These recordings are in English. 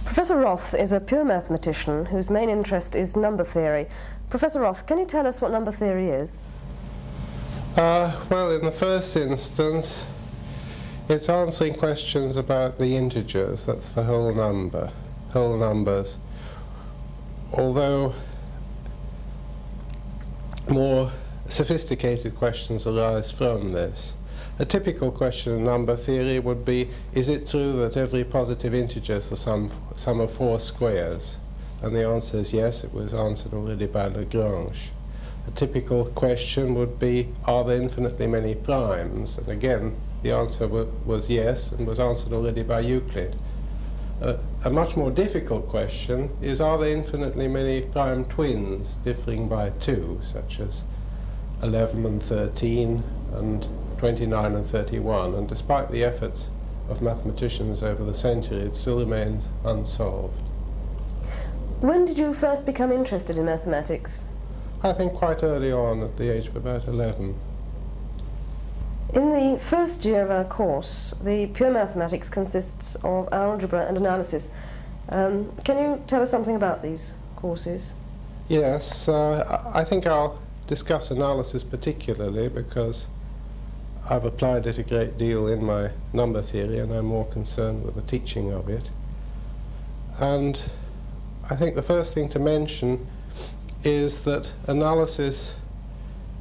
Professor Roth is a pure mathematician whose main interest is number theory. Professor Roth, can you tell us what number theory is? Well, in the first instance, it's answering questions about the integers. That's the whole numbers. Although more sophisticated questions arise from this. A typical question in number theory would be, is it true that every positive integer is the sum of 4 squares? And the answer is yes. It was answered already by Lagrange. A typical question would be, are there infinitely many primes? And again, the answer was yes, and was answered already by Euclid. A much more difficult question is, are there infinitely many prime twins differing by 2, such as 11 and 13 and 29 and 31, and despite the efforts of mathematicians over the century, it still remains unsolved. When did you first become interested in mathematics? I think quite early on, at the age of about 11. In the first year of our course, the pure mathematics consists of algebra and analysis. Can you tell us something about these courses? Yes, I think I'll discuss analysis particularly because I've applied it a great deal in my number theory, and I'm more concerned with the teaching of it. And I think the first thing to mention is that analysis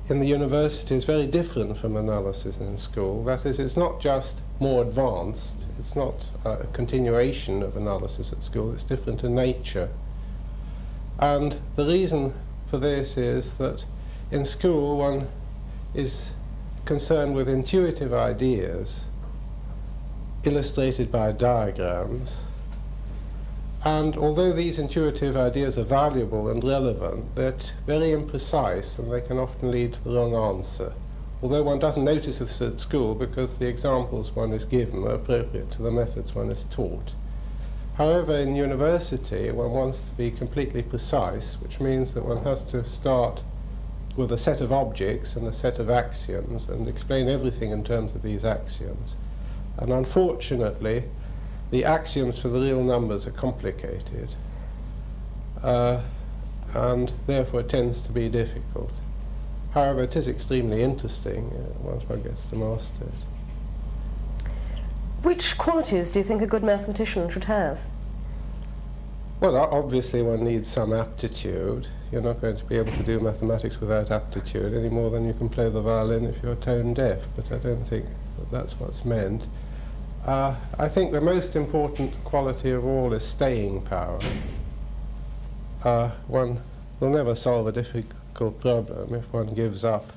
in the university is very different from analysis in school. That is, it's not just more advanced, it's not a continuation of analysis at school, it's different in nature. And the reason for this is that in school one is concerned with intuitive ideas illustrated by diagrams, and although these intuitive ideas are valuable and relevant, they're very imprecise and they can often lead to the wrong answer. Although one doesn't notice this at school because the examples one is given are appropriate to the methods one is taught. However, in university one wants to be completely precise, which means that one has to start with a set of objects and a set of axioms and explain everything in terms of these axioms. And unfortunately, the axioms for the real numbers are complicated, and therefore it tends to be difficult. However, it is extremely interesting once one gets to master it. Which qualities do you think a good mathematician should have? Well, obviously one needs some aptitude. You're not going to be able to do mathematics without aptitude any more than you can play the violin if you're tone deaf, but I don't think that that's what's meant. I think the most important quality of all is staying power. One will never solve a difficult problem if one gives up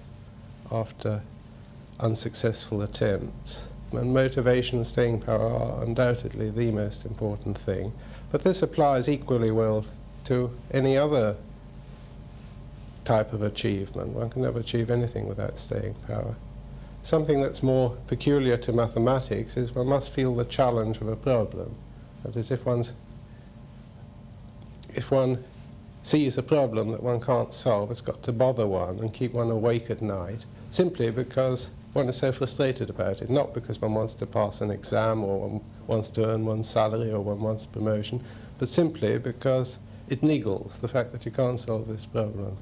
after unsuccessful attempts. And motivation and staying power are undoubtedly the most important thing. But this applies equally well to any other type of achievement. One can never achieve anything without staying power. Something that's more peculiar to mathematics is one must feel the challenge of a problem. That is, if one sees a problem that one can't solve, it's got to bother one and keep one awake at night, simply because one is so frustrated about it, not because one wants to pass an exam or one wants to earn one's salary or one wants promotion, but simply because it niggles the fact that you can't solve this problem.